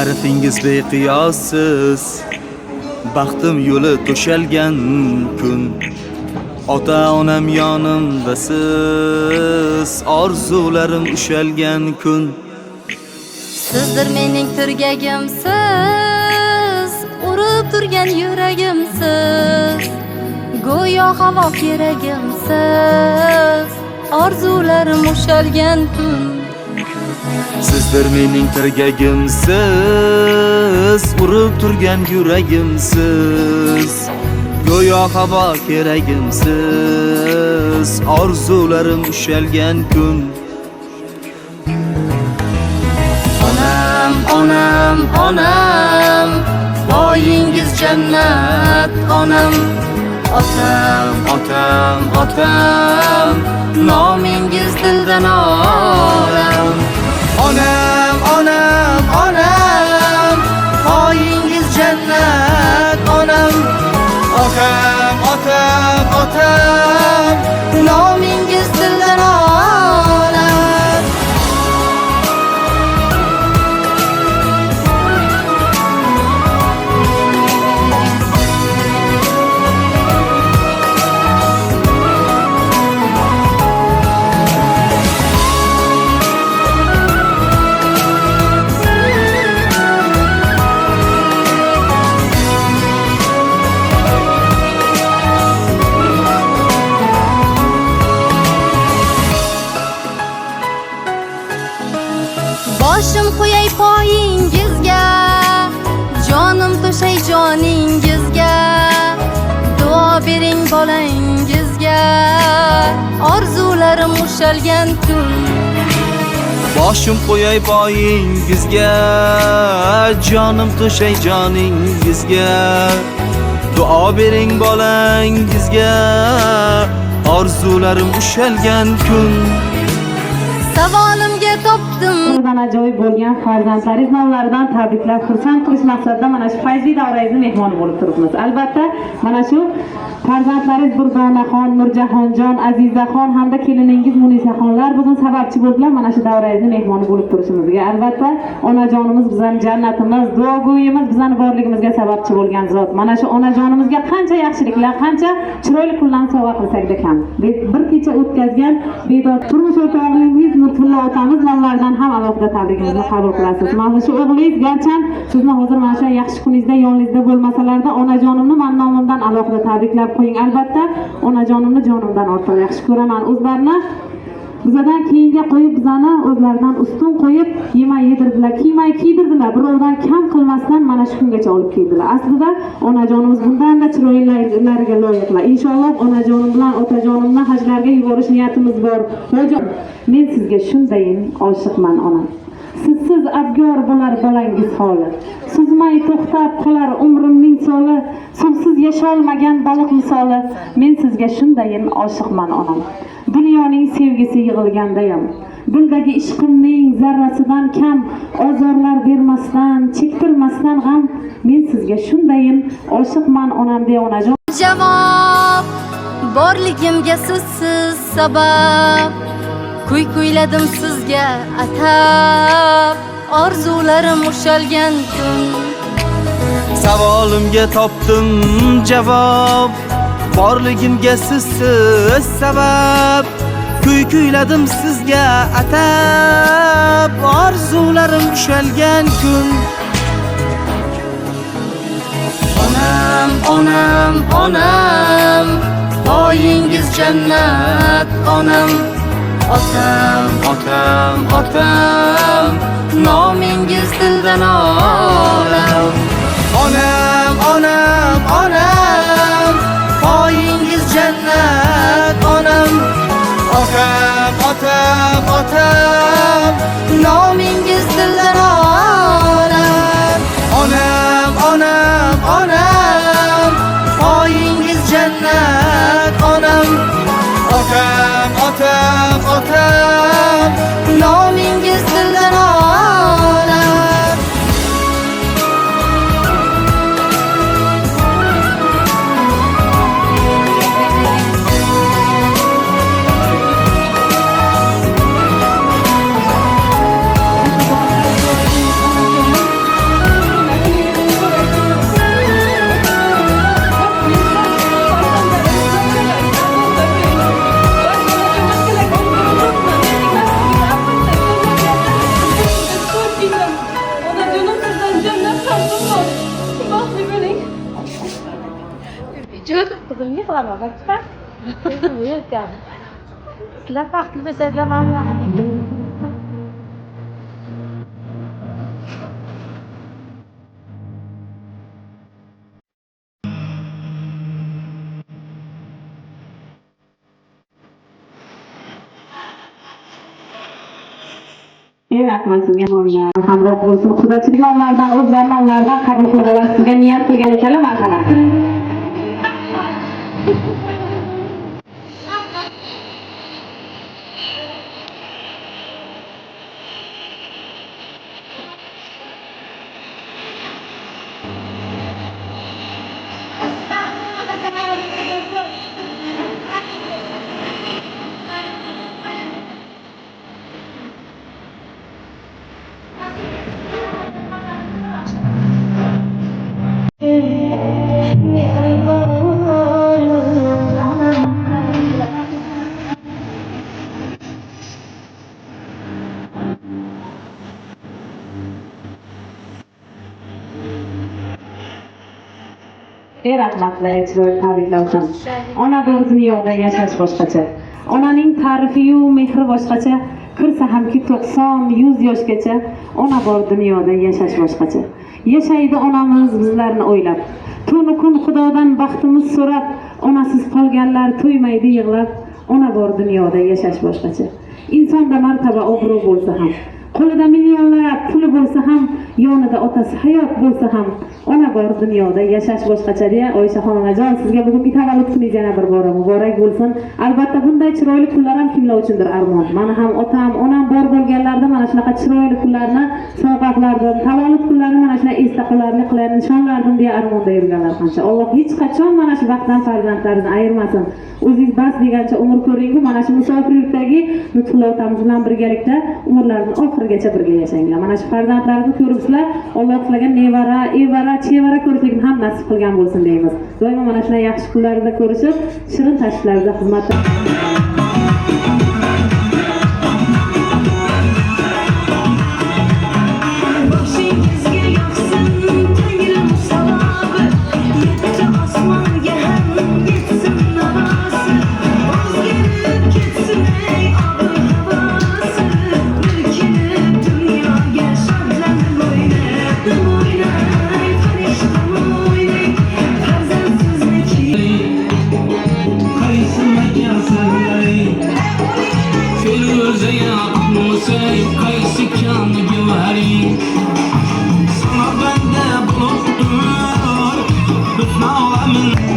Ta'rifingiz beqiyossiz, baxtim yo'li to'shalgan kun. Ota-onam yonimda siz, orzularim ushalgan kun. Sizdir mening turgagimsiz, urib turgan yuragimsiz. Go'yo havo keragimsiz, orzularim ushalgan kun. Sizdir mening tirgagimsiz, urib turgan yuragimsiz. Go'yo havo keragimsiz, orzularim ushalgan kun. Onam, onam, onam, boyingiz jannat onam. Otam, otam, otam, nomingiz dildan olam. Onam, onam, onam, boyingiz jannat onam. Otam, otam, otam, nomingiz dildan olam. Boshim qo'yay poyingizga, jonim to'shay joningizga. Duo bering bolangizga, orzularim ushalgan kun. Boshim qo'yay poyingizga, jonim to'shay joningizga. Duo bering bolangizga, orzularim ushalgan kun. Savolimga topdim Bundan ajoyib bo'lgan farzandlaringiz nomlaridan tabriklab, xursand qilish maqsadida mana shu fayzli davrangizni mehmoni bo'lib turibmiz. Albatta, mana shu farzandlaringiz Durdonaxon, Nurjahonjon, Azizaxon hamda keliningiz Munisaxonlar bugun sababchi bo'ldilar mana shu davrangizni mehmoni bo'lib turishimizga. Albatta, onajonimiz bizning jannatimiz, duogo'yimiz bizning borligimizga sababchi bo'lgan zot. Mana shu onajonimizga qancha yaxshiliklar, qancha chiroyli kunlarni sovg'a qilsak-da kam. Bir kecha o'tkazgan bedod turmush o'rtog'ingiz Nurfulla otamiz nomlaridan ham alohida tabrikimizni qabul qilasiz. Mana shu o'g'lingiz garchi sizni hozir mana shu yaxshi kuningizda yoningizda bo'lmasalarda, onajonimni men nomimdan alohida tabriklab qo'ying. Albatta, onajonimni jonimdan ortiq yaxshi ko'raman. O'zlarini bizdan keyinga qo'yib, bizani o'zlaridan ustun qo'yib, yemay yedirdilar, kiymay kiydirdilar. Birovdan kam qilmasdan mana shu kungacha olib keldilar. Aslida onajonimiz bundan-da chiroylilarga loyiqlar. Inshaalloh onajonim bilan otajonimni hajlarga yuborish niyatimiz bor. Ho'jon, men sizga shundayin oshiqman onam. Sizsiz abgor bo'lar bolangiz holi. Suzmay to'xtab qolar umrimning soli. Suvsiz yasholmagan baliq misoli. Men sizga shundayin oshiqman onam. Dunyoning sevgisi yig'ilgandayam. Dildagi ishqimning zarrasidan kam, ozorlar bermasdan, chektirmasdan g'am. Men sizga shundayin oshiqman onam deya onajon. javob, borligimga sizsiz sabab. Kuyladim sizga atab, orzularim ushalgan kun. Savolimga topdim javob, borligimga sizsiz sabab. Kuyladim sizga atab, orzularim ushalgan kun. Onam, onam, onam, boyingiz jannat onam. Otam, otam, otam, nomingiz dildan olam. Onam, onam, onam, boyingiz jannat onam. Otam, otam, otam, nomingiz dildan olam. Onam, onam, onam, boyingiz jannat onam. Otam, otam, otam, nomingiz dildan olam. Çok kızım yıkılama bak çıkar. Kızım yıkılama. Sizler farklı meseleler var mı? rahmat sizga hamroh bo'lsin. Qudachilik nonlardan, o'zlar nonlardan qarindoshlarim sizga niyat qilgan ekanlar marhamat. Rahmatlar, chiroyli tabriklar uchun. Ona doğrusu yo'lda yashash boshqacha. Onaning ta'rifi-yu mehri boshqacha. Kirsa hamki 90-100 yoshgacha ona bor dunyoda yashash boshqacha. Yashaydi onamiz bizlarni o'ylab. Tunu kun Xudodan baxtimiz so'rab, onasiz qolganlar to'ymaydi yig'lab. Ona bor dunyoda yashash boshqacha. Insonda martaba obro' bo'lsa ham, qo'lida millionlab puli bo'lsa ham, yonida otasi hayot bo'lsa ham, ona bor dunyoda yashash boshqacha deya Oysha xonajon sizga bugungi tavallud kuningiz yana bir bora muborak bo'lsin. Albatta bunday chiroyli kunlar ham kimlar uchundir armon. Mana ham otam, onam bor bo'lganlarda mana shunaqa chiroyli kunlarni sovg'alardim, tavallud kunlarini mana shunday esda qolarli qilib nishonlardim deya armonda yurganlar qancha. Alloh hech qachon mana shu vaqtdan farzandlaringizni ayirmasin. O'zingiz bas degancha umr ko'ring-ku, mana shu musofirlikdagi Lutfulla otamiz bilan birgalikda umrlarini oxirigacha birga yashanglar. Mana shu farzandlaringizni ko'ribsizlar, Alloh tilagan nevara, evara, chevara ko'rishlikni ham nasib qilgan bo'lsin deymiz. Doimo mana shunday yaxshi kunlarda ko'rishib, shirin tashvishlarda xizmatda Kayısı kanı güveri sana bende buluttur, bütün ağlamın